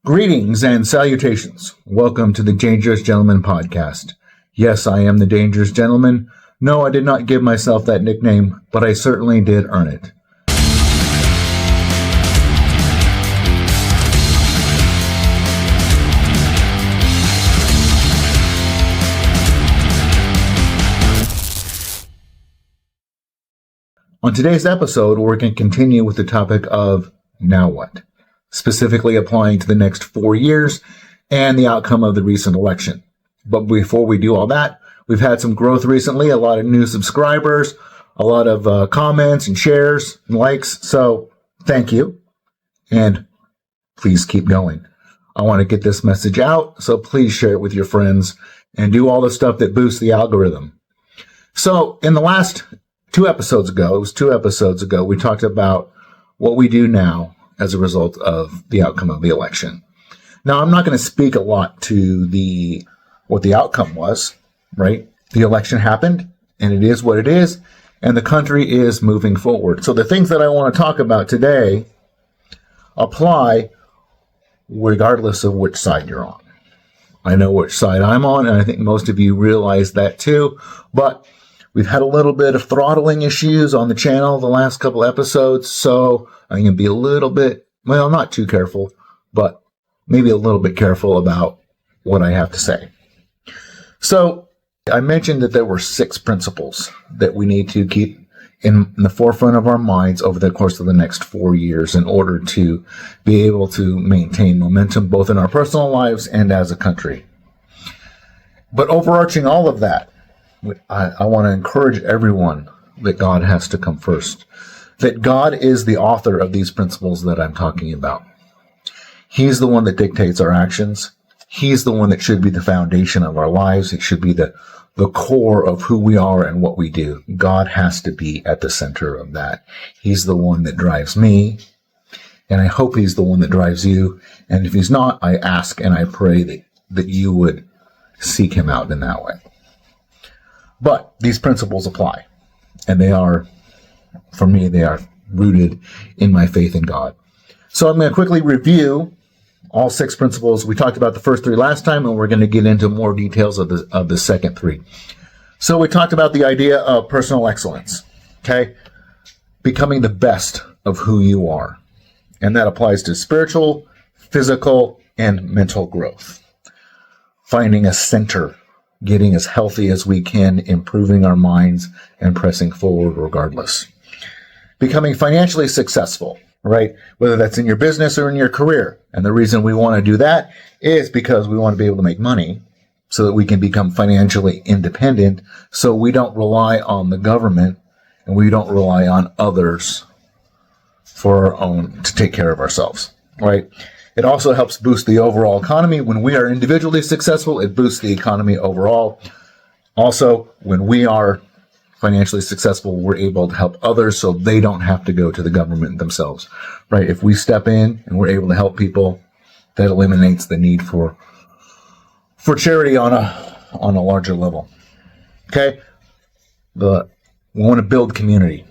Greetings and salutations. Welcome to the Dangerous Gentleman podcast. Yes, I am the Dangerous Gentleman. No, I did not give myself that nickname, but I certainly did earn it. On today's episode, we're going to continue with the topic of now what? Specifically applying to the next 4 years and the outcome of the recent election. But before we do all that, we've had some growth recently, a lot of new subscribers, a lot of comments and shares and likes. So thank you. And please keep going. I want to get this message out, so please share it with your friends and do all the stuff that boosts the algorithm. So in the last two episodes ago, we talked about what we do now as a result of the outcome of the election. Now, I'm not going to speak a lot to what the outcome was, right? The election happened, and it is what it is, and the country is moving forward. So the things that I want to talk about today apply regardless of which side you're on. I know which side I'm on, and I think most of you realize that too, but we've had a little bit of throttling issues on the channel the last couple episodes, so I'm going to be a little bit, well, not too careful, but maybe a little bit careful about what I have to say. So I mentioned that there were 6 principles that we need to keep in the forefront of our minds over the course of the next 4 years in order to be able to maintain momentum both in our personal lives and as a country. But overarching all of that, I want to encourage everyone that God has to come first. That God is the author of these principles that I'm talking about. He's the one that dictates our actions. He's the one that should be the foundation of our lives. It should be the core of who we are and what we do. God has to be at the center of that. He's the one that drives me, and I hope he's the one that drives you. And if he's not, I ask and I pray that you would seek him out in that way. But these principles apply, and for me, they are rooted in my faith in God. So I'm going to quickly review all 6 principles. We talked about the first 3 last time, and we're going to get into more details of the second 3. So we talked about the idea of personal excellence, okay? Becoming the best of who you are. And that applies to spiritual, physical, and mental growth. Finding a center, getting as healthy as we can, improving our minds, and pressing forward regardless. Becoming financially successful, right? Whether that's in your business or in your career. And the reason we want to do that is because we want to be able to make money so that we can become financially independent, so we don't rely on the government and we don't rely on others for our own to take care of ourselves, right? It also helps boost the overall economy. When we are individually successful, it boosts the economy overall. Also, when we are financially successful, we're able to help others so they don't have to go to the government themselves, right? If we step in and we're able to help people, that eliminates the need for charity on a larger level. Okay? We want to build community.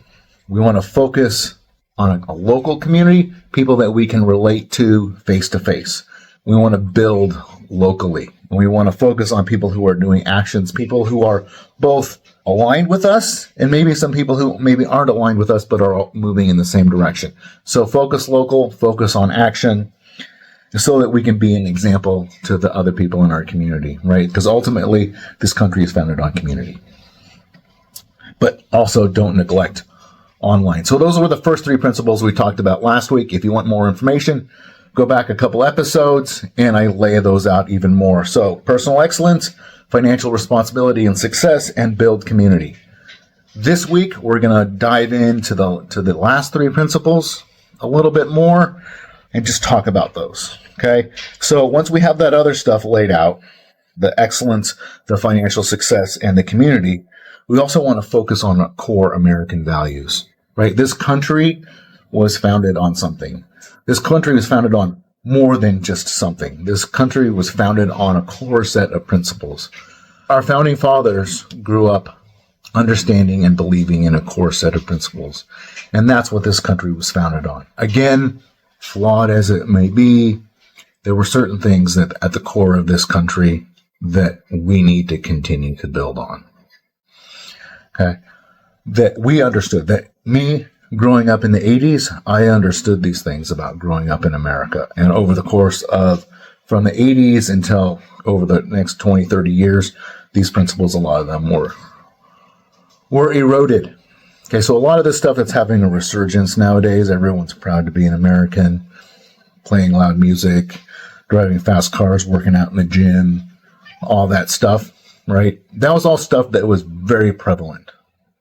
We want to focus on a local community, people that we can relate to face to face. We want to build locally. We want to focus on people who are doing actions, people who are both aligned with us, and maybe some people who maybe aren't aligned with us but are moving in the same direction. So focus local, focus on action, so that we can be an example to the other people in our community, right? Because ultimately, this country is founded on community. But also don't neglect online. So those were the first 3 principles we talked about last week. If you want more information, go back a couple episodes and I lay those out even more. So personal excellence, financial responsibility and success, and build community. This week, we're going to dive into the last 3 principles a little bit more and just talk about those. Okay. So once we have that other stuff laid out, the excellence, the financial success, and the community, we also want to focus on core American values, right? This country was founded on something. This country was founded on more than just something. This country was founded on a core set of principles. Our founding fathers grew up understanding and believing in a core set of principles. And that's what this country was founded on. Again, flawed as it may be, there were certain things that at the core of this country that we need to continue to build on. Okay. That we understood, that me growing up in the 80s, I understood these things about growing up in America. And over the course of from the 80s until over the next 20, 30 years, these principles, a lot of them were eroded. Okay, so a lot of this stuff that's having a resurgence nowadays, everyone's proud to be an American, playing loud music, driving fast cars, working out in the gym, all that stuff, right? That was all stuff that was very prevalent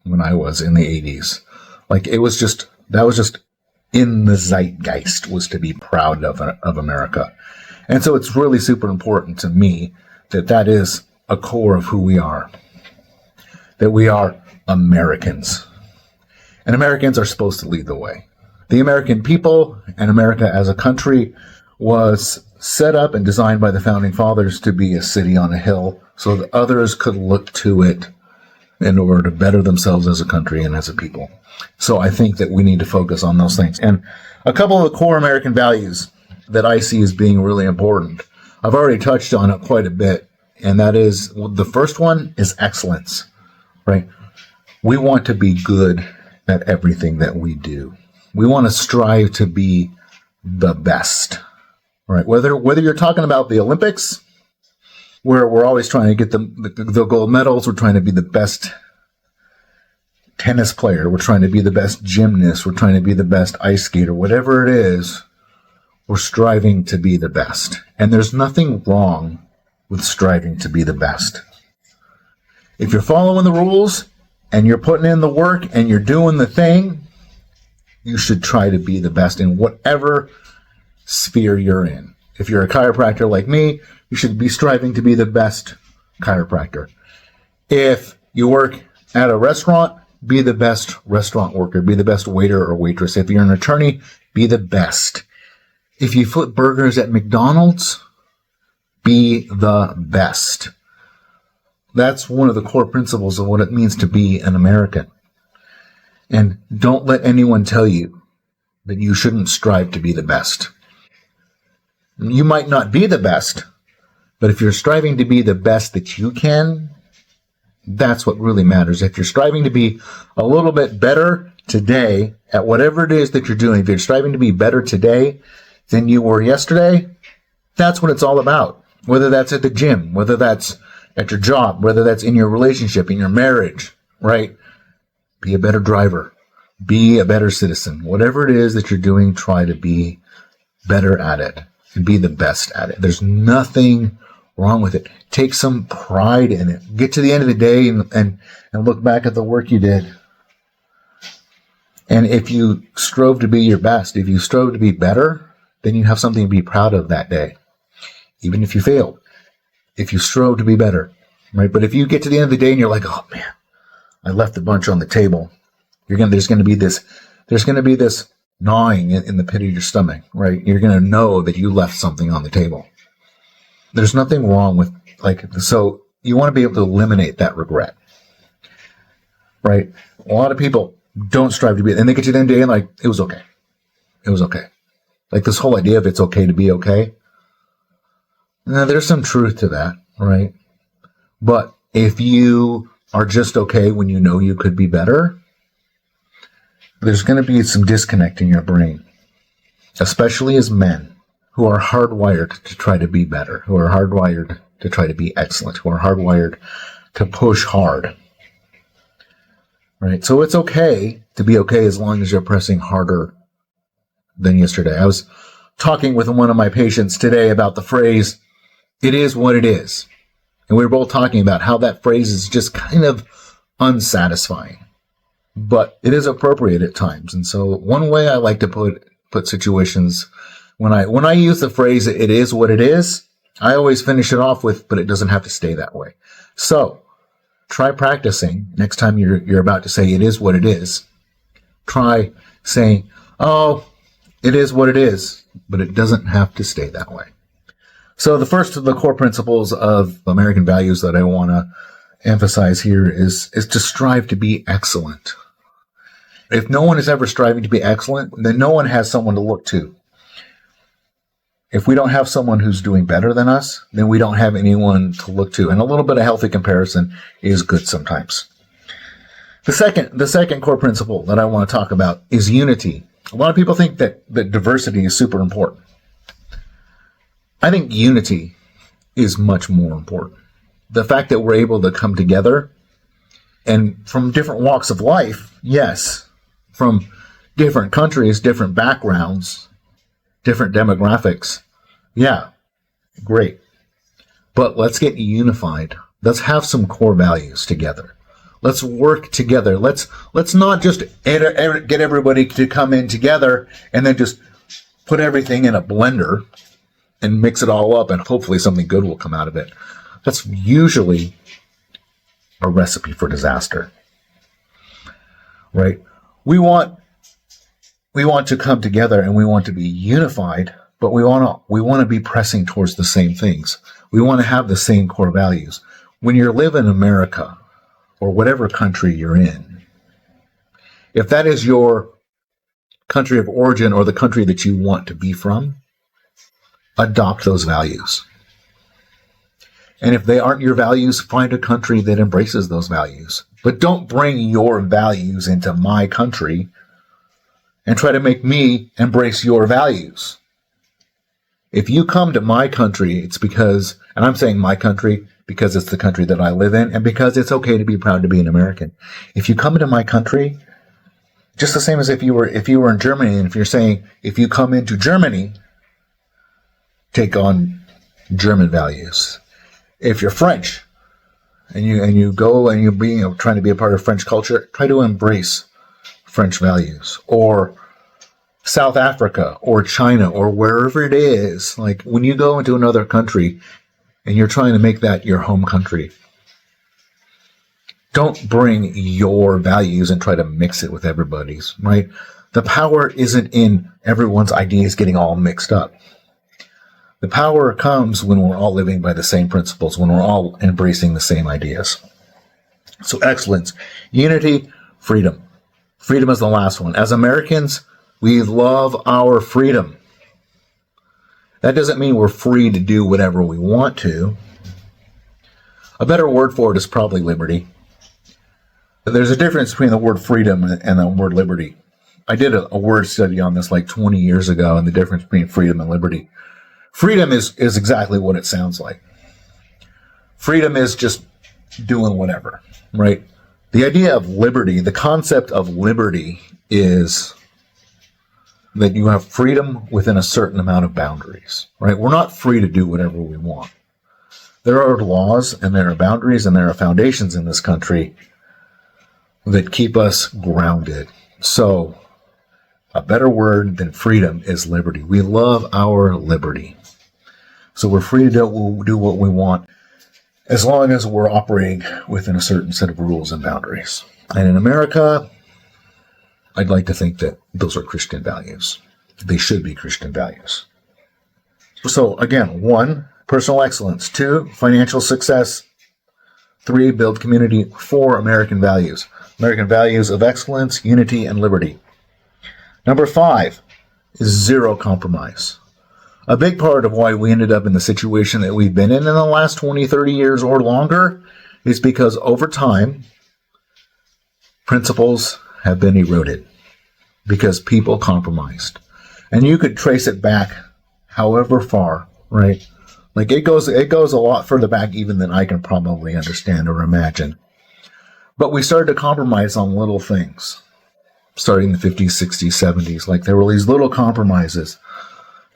when I was in the 80s. Like, that was just in the zeitgeist, was to be proud of America. And so it's really super important to me that is a core of who we are, that we are Americans. And Americans are supposed to lead the way. The American people and America as a country was set up and designed by the founding fathers to be a city on a hill so that others could look to it in order to better themselves as a country and as a people. So I think that we need to focus on those things. And a couple of the core American values that I see as being really important, I've already touched on it quite a bit, and that is, the first one is excellence, right? We want to be good at everything that we do. We want to strive to be the best, right? Whether you're talking about the Olympics, where we're always trying to get the gold medals, we're trying to be the best tennis player, we're trying to be the best gymnast, we're trying to be the best ice skater, whatever it is, we're striving to be the best. And there's nothing wrong with striving to be the best. If you're following the rules and you're putting in the work and you're doing the thing, you should try to be the best in whatever sphere you're in. If you're a chiropractor like me, you should be striving to be the best chiropractor. If you work at a restaurant, be the best restaurant worker, be the best waiter or waitress. If you're an attorney, be the best. If you flip burgers at McDonald's, be the best. That's one of the core principles of what it means to be an American. And don't let anyone tell you that you shouldn't strive to be the best. You might not be the best, but if you're striving to be the best that you can, that's what really matters. If you're striving to be a little bit better today at whatever it is that you're doing, if you're striving to be better today than you were yesterday, that's what it's all about. Whether that's at the gym, whether that's at your job, whether that's in your relationship, in your marriage, right? Be a better driver. Be a better citizen. Whatever it is that you're doing, try to be better at it and be the best at it. There's nothing wrong with it. Take some pride in it. Get to the end of the day and look back at the work you did. And if you strove to be your best, if you strove to be better, then you have something to be proud of that day. Even if you failed, if you strove to be better, right? But if you get to the end of the day and you're like, oh man, I left a bunch on the table, there's going to be this gnawing in the pit of your stomach, right? You're going to know that you left something on the table. There's nothing wrong with, so you want to be able to eliminate that regret, right? A lot of people don't strive to be, and they get to the end of the day and like, it was okay. It was okay. Like this whole idea of it's okay to be okay. Now, there's some truth to that, right? But if you are just okay when you know you could be better, there's going to be some disconnect in your brain, especially as men who are hardwired to try to be better, who are hardwired to try to be excellent, who are hardwired to push hard, right? So it's okay to be okay as long as you're pressing harder than yesterday. I was talking with one of my patients today about the phrase, it is what it is. And we were both talking about how that phrase is just kind of unsatisfying, but it is appropriate at times. And so one way I like to put situations, when I use the phrase, it is what it is, I always finish it off with, but it doesn't have to stay that way. So try practicing next time you're about to say it is what it is. Try saying, oh, it is what it is, but it doesn't have to stay that way. So the first of the core principles of American values that I want to emphasize here is to strive to be excellent. If no one is ever striving to be excellent, then no one has someone to look to. If we don't have someone who's doing better than us, then we don't have anyone to look to. And a little bit of healthy comparison is good sometimes. The second core principle that I want to talk about is unity. A lot of people think that diversity is super important. I think unity is much more important. The fact that we're able to come together and from different walks of life, yes, from different countries, different backgrounds, different demographics, yeah, great. But let's get unified. Let's have some core values together. Let's work together. Let's not just get everybody to come in together and then just put everything in a blender and mix it all up and hopefully something good will come out of it. That's usually a recipe for disaster, right? We want to come together and we want to be unified, but we want to be pressing towards the same things. We want to have the same core values. When you live in America or whatever country you're in, if that is your country of origin or the country that you want to be from, adopt those values. And if they aren't your values, find a country that embraces those values. But don't bring your values into my country and try to make me embrace your values. If you come to my country, it's because, and I'm saying my country because it's the country that I live in and because it's okay to be proud to be an American. If you come into my country, just the same as if you were in Germany, and if you're saying, if you come into Germany, take on German values. If you're French and you go and you're trying to be a part of French culture, try to embrace French values. Or South Africa or China or wherever it is. Like when you go into another country and you're trying to make that your home country, don't bring your values and try to mix it with everybody's, right? The power isn't in everyone's ideas getting all mixed up. The power comes when we're all living by the same principles, when we're all embracing the same ideas. So excellence, unity, freedom. Freedom is the last one. As Americans, we love our freedom. That doesn't mean we're free to do whatever we want to. A better word for it is probably liberty. There's a difference between the word freedom and the word liberty. I did a word study on this like 20 years ago, and the difference between freedom and liberty. Freedom is exactly what it sounds like. Freedom is just doing whatever, right? The idea of liberty, the concept of liberty is that you have freedom within a certain amount of boundaries, right? We're not free to do whatever we want. There are laws and there are boundaries and there are foundations in this country that keep us grounded. So a better word than freedom is liberty. We love our liberty. So we're free to do what we want as long as we're operating within a certain set of rules and boundaries. And in America, I'd like to think that those are Christian values. They should be Christian values. So again, 1, personal excellence. 2, financial success. 3, build community. 4, American values. American values of excellence, unity, and liberty. Number 5 is zero compromise. A big part of why we ended up in the situation that we've been in the last 20, 30 years or longer is because over time, principles have been eroded because people compromised. And you could trace it back however far, right? Like it goes a lot further back even than I can probably understand or imagine. But we started to compromise on little things, starting in the 50s, 60s, 70s. Like there were these little compromises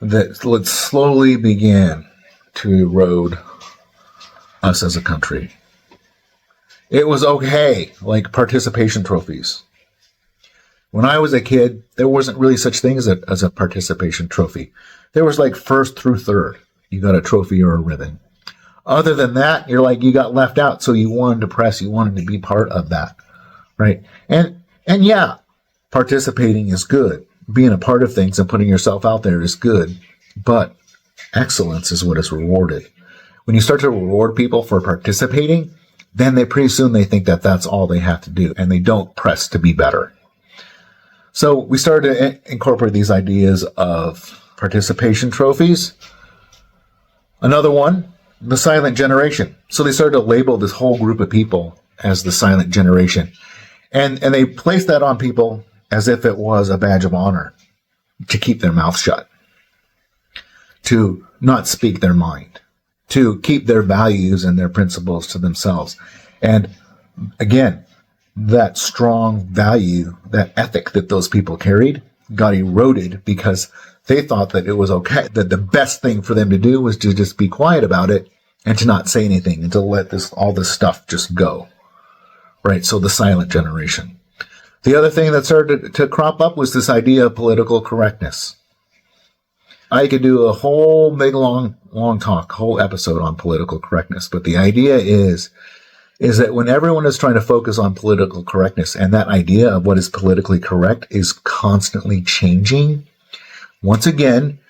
that slowly began to erode us as a country. It was okay, like participation trophies. When I was a kid, there wasn't really such thing as a participation trophy. There was like first through third. You got a trophy or a ribbon. Other than that, you're like, you got left out, so you wanted to press, you wanted to be part of that, right? And yeah, participating is good. Being a part of things and putting yourself out there is good, but excellence is what is rewarded. When you start to reward people for participating, then pretty soon they think that that's all they have to do, and they don't press to be better. So we started to incorporate these ideas of participation trophies. Another one, the silent generation. So they started to label this whole group of people as the silent generation. And they placed that on people as if it was a badge of honor to keep their mouth shut, to not speak their mind, to keep their values and their principles to themselves. And again, that strong value, that ethic that those people carried got eroded because they thought that it was okay, that the best thing for them to do was to just be quiet about it and to not say anything and to let all this stuff just go. Right? So the silent generation. The other thing that started to crop up was this idea of political correctness. I could do a whole big long talk, whole episode on political correctness, but the idea is that when everyone is trying to focus on political correctness and that idea of what is politically correct is constantly changing, once again,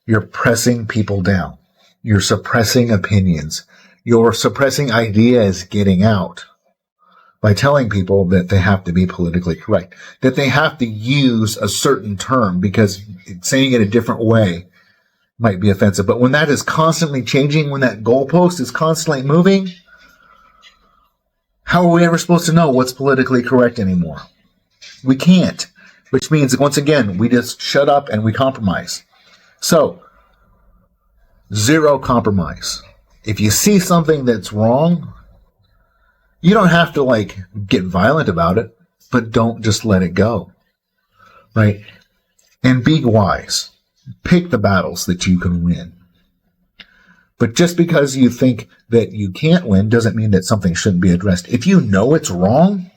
you're pressing people down. You're suppressing opinions. You're suppressing ideas getting out by telling people that they have to be politically correct, that they have to use a certain term because saying it a different way might be offensive. But when that is constantly changing, when that goalpost is constantly moving, how are we ever supposed to know what's politically correct anymore? We can't, which means that once again, we just shut up and we compromise. So, zero compromise. If you see something that's wrong, you don't have to get violent about it, but don't just let it go, right? And be wise. Pick the battles that you can win. But just because you think that you can't win doesn't mean that something shouldn't be addressed. If you know it's wrong,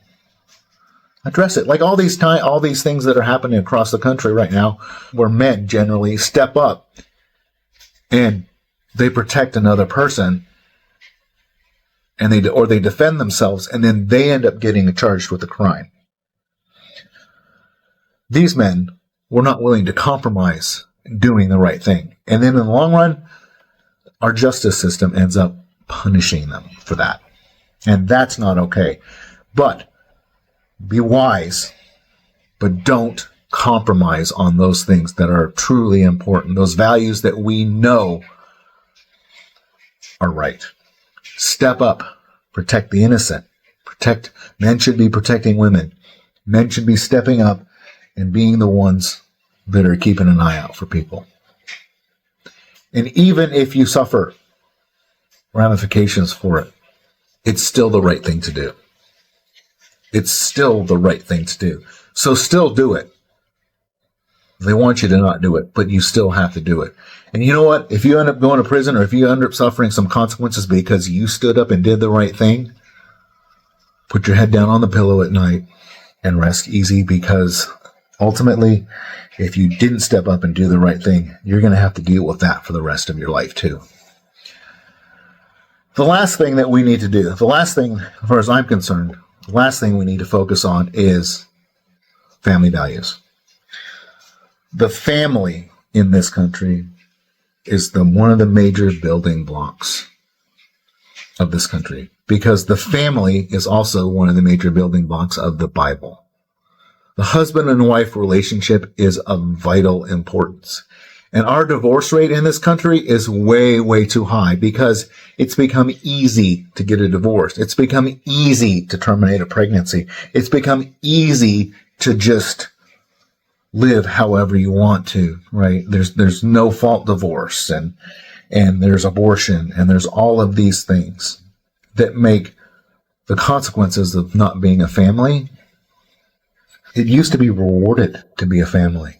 address it. Like all these things that are happening across the country right now, where men generally step up and they protect another person, and they defend themselves, and then they end up getting charged with a crime. These men were not willing to compromise doing the right thing. And then in the long run, our justice system ends up punishing them for that. And that's not okay. But be wise, but don't compromise on those things that are truly important, those values that we know are right. Step up, protect the innocent. Men should be protecting women. Men should be stepping up and being the ones that are keeping an eye out for people. And even if you suffer ramifications for it, it's still the right thing to do. It's still the right thing to do. So still do it. They want you to not do it, but you still have to do it. And you know what? If you end up going to prison or if you end up suffering some consequences because you stood up and did the right thing, put your head down on the pillow at night and rest easy, because ultimately, if you didn't step up and do the right thing, you're going to have to deal with that for the rest of your life too. The last thing that we need to do, the last thing, as far as I'm concerned, the last thing we need to focus on is family values. The family in this country is one of the major building blocks of this country, because the family is also one of the major building blocks of the Bible. The husband and wife relationship is of vital importance. And our divorce rate in this country is way, way too high because it's become easy to get a divorce. It's become easy to terminate a pregnancy. It's become easy to just live however you want to, right? There's no fault divorce and there's abortion and there's all of these things that make the consequences of not being a family. It used to be rewarded to be a family.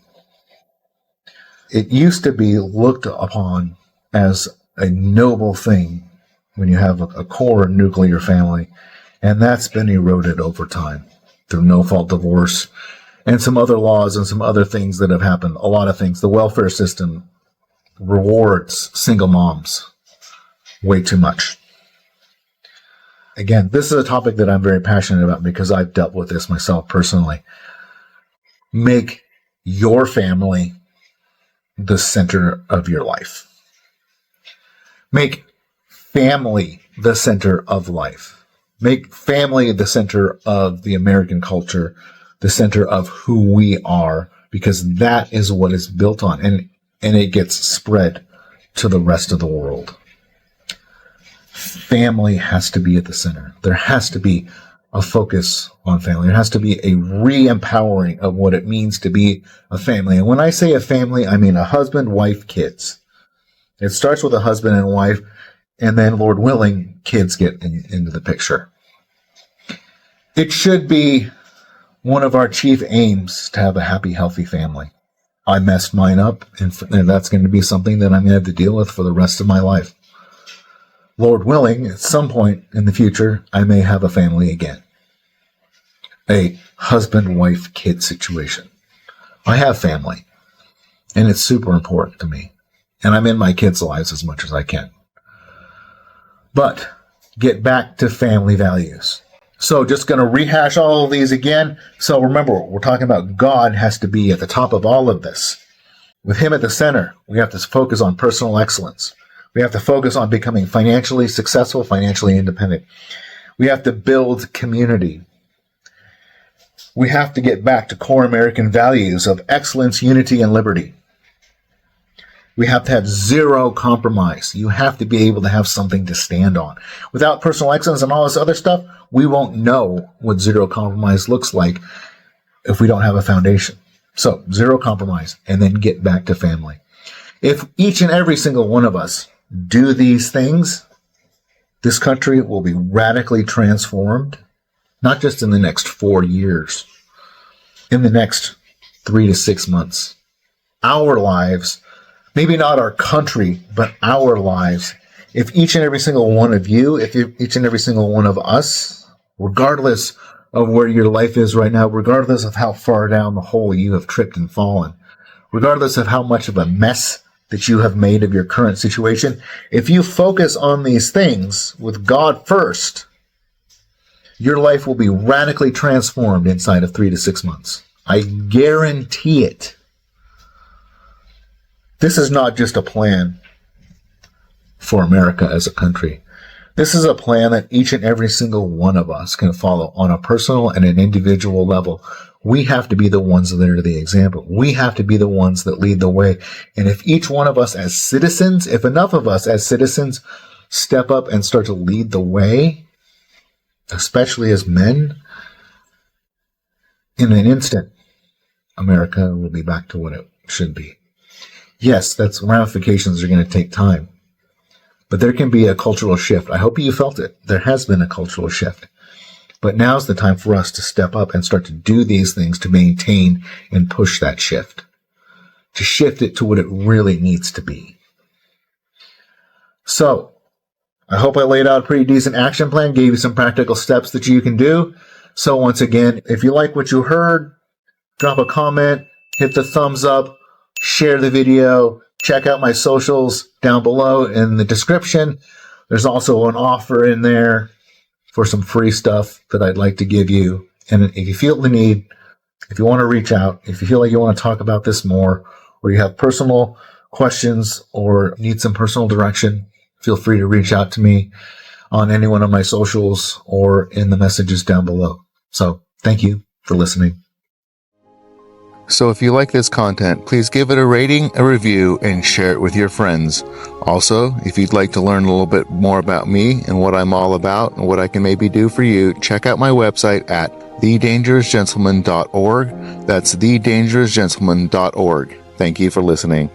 It used to be looked upon as a noble thing when you have a core nuclear family, and that's been eroded over time through no-fault divorce and some other laws and some other things that have happened. A lot of things. The welfare system rewards single moms way too much. Again, this is a topic that I'm very passionate about because I've dealt with this myself personally. Make your family the center of your life. Make family the center of life. Make family the center of the American culture, the center of who we are, because that is what it's built on. And and it gets spread to the rest of the world. Family has to be at the center. There has to be a focus on family. There has to be a re-empowering of what it means to be a family. And when I say a family, I mean a husband, wife, kids. It starts with a husband and wife, and then, Lord willing, kids get into the picture. It should be one of our chief aims to have a happy, healthy family. I messed mine up, and that's going to be something that I'm going to have to deal with for the rest of my life. Lord willing, at some point in the future, I may have a family again. A husband, wife, kid situation. I have family, and it's super important to me. And I'm in my kids' lives as much as I can. But get back to family values. So just going to rehash all of these again. So remember, we're talking about God has to be at the top of all of this. With Him at the center, we have to focus on personal excellence. We have to focus on becoming financially successful, financially independent. We have to build community. We have to get back to core American values of excellence, unity, and liberty. We have to have zero compromise. You have to be able to have something to stand on. Without personal excellence and all this other stuff, we won't know what zero compromise looks like if we don't have a foundation. So, zero compromise, and then get back to family. If each and every single one of us do these things, this country will be radically transformed, not just in the next 4 years, in the next 3 to 6 months. Our lives, maybe not our country, but our lives, if each and every single one of you, each and every single one of us, regardless of where your life is right now, regardless of how far down the hole you have tripped and fallen, regardless of how much of a mess that you have made of your current situation, if you focus on these things with God first, your life will be radically transformed inside of 3 to 6 months. I guarantee it. This is not just a plan for America as a country. This is a plan that each and every single one of us can follow on a personal and an individual level. We have to be the ones that are the example. We have to be the ones that lead the way. And if each one of us as citizens, if enough of us as citizens step up and start to lead the way, especially as men, in an instant, America will be back to what it should be. Yes, that's ramifications are going to take time. But there can be a cultural shift. I hope you felt it. There has been a cultural shift. But now's the time for us to step up and start to do these things to maintain and push that shift. To shift it to what it really needs to be. So, I hope I laid out a pretty decent action plan, gave you some practical steps that you can do. So once again, if you like what you heard, drop a comment, hit the thumbs up, share the video, check out my socials down below in the description. There's also an offer in there for some free stuff that I'd like to give you. And if you feel the need, if you want to reach out, if you feel like you want to talk about this more, or you have personal questions or need some personal direction, feel free to reach out to me on any one of my socials or in the messages down below. So thank you for listening. So if you like this content, please give it a rating, a review, and share it with your friends. Also, if you'd like to learn a little bit more about me and what I'm all about and what I can maybe do for you, check out my website at thedangerousgentleman.org. That's thedangerousgentleman.org. Thank you for listening.